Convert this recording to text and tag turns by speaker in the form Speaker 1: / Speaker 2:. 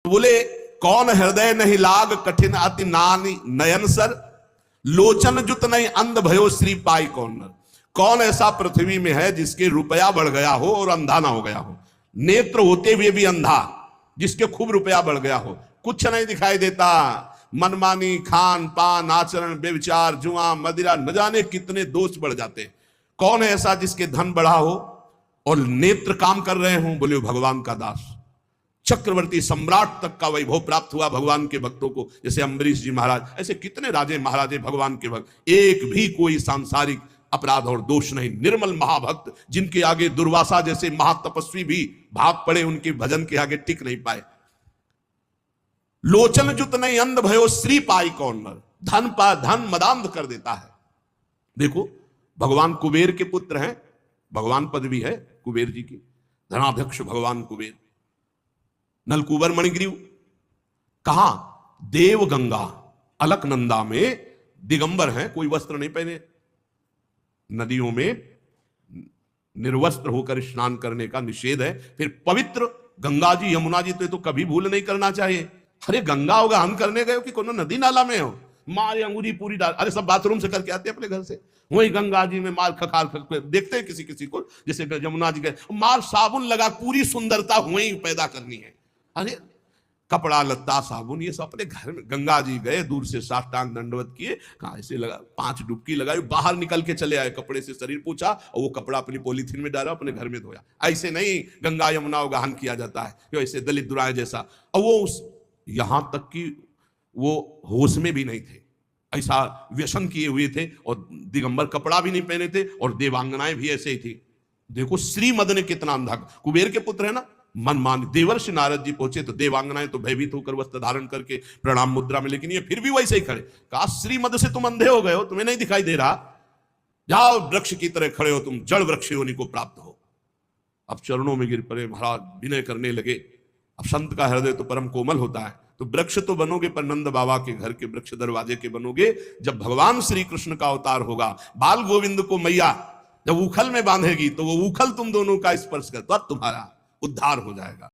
Speaker 1: बोले कौन हृदय नहीं लाग कठिन अति नानी नयन सर, लोचन जुत नहीं अंध भयो श्री पाई कौन नर। कौन ऐसा पृथ्वी में है जिसके रुपया बढ़ गया हो और अंधा ना हो गया हो, नेत्र होते हुए भी अंधा, जिसके खूब रुपया बढ़ गया हो, कुछ नहीं दिखाई देता, मनमानी खान पान आचरण व्यभिचार जुआ मदिरा न जाने कितने दोष बढ़ जाते। कौन है ऐसा जिसके धन बढ़ा हो और नेत्र काम कर रहे हों? बोले भगवान का दास, चक्रवर्ती सम्राट तक का वैभव प्राप्त हुआ भगवान के भक्तों को, जैसे अम्बरीश जी महाराज, ऐसे कितने राजे महाराजे भगवान के भक्त, एक भी कोई सांसारिक अपराध और दोष नहीं, निर्मल महाभक्त, जिनके आगे दुर्वासा जैसे महातपस्वी भी भाग पड़े, उनके भजन के आगे टिक नहीं पाए। लोचन जुत नहीं अंध भयो श्री पाई कौन नर, धन पा धन मदांध कर देता है। देखो भगवान कुबेर के पुत्र हैं, भगवान पदवी है कुबेर जी की, धनाध्यक्ष भगवान कुबेर, नलकुबर मणिग्रीव, कहां? देव गंगा अलकनंदा में दिगंबर हैं, कोई वस्त्र नहीं पहने, नदियों में निर्वस्त्र होकर स्नान करने का निषेध है। फिर पवित्र गंगा जी यमुना जी तो कभी भूल नहीं करना चाहिए। अरे गंगा होगा हम करने गए कि कोनो नदी नाला में हो, मार अंगूरी पूरी डाल, अरे सब बाथरूम से करके आते हैं अपने घर से, वही गंगा जी में मार खखार देखते हैं किसी किसी को, जैसे यमुना जी गए मार साबुन लगा, पूरी सुंदरता वही पैदा करनी है। अरे कपड़ा लत्ता साबुन ये सब अपने घर में, गंगा जी गए दूर से साष्टांग दंडवत किए, कहा ऐसे लगा 5 डुबकी लगाई, बाहर निकल के चले आए, कपड़े से शरीर पूछा और वो कपड़ा अपनी पॉलीथीन में डाला, अपने घर में धोया। ऐसे नहीं गंगा यमुना गहन किया जाता है कि ऐसे दलित दुराए जैसा। और वो यहां तक कि वो होश में भी नहीं थे, ऐसा व्यसन किए हुए थे, और दिगंबर कपड़ा भी नहीं पहने थे, और देवांगनाएं भी ऐसे ही थी। देखो श्रीमद ने कितना अंधा, कुबेर के पुत्र है ना, मनमान देवर्षि नारद जी पहुंचे तो देवांगनाएं तो भयभीत होकर वस्त्र धारण करके प्रणाम मुद्रा में, लेकिन ये फिर भी वैसे ही खड़े। कहा श्रीमद से तुम अंधे हो गए हो, तुम्हें नहीं दिखाई दे रहा, जाओ वृक्ष की तरह खड़े हो, तुम जड़ वृक्ष होने को प्राप्त हो। अब चरणों में गिर पड़े महाराज, विनय करने लगे। अब संत का हृदय तो परम कोमल होता है, तो वृक्ष तो बनोगे पर नंद बाबा के घर के वृक्ष दरवाजे के बनोगे, जब भगवान श्री कृष्ण का अवतार होगा, बाल गोविंद को मैया जब उखल में बांधेगी तो वो उखल तुम दोनों का स्पर्श कर, तब तुम्हारा उद्धार हो जाएगा।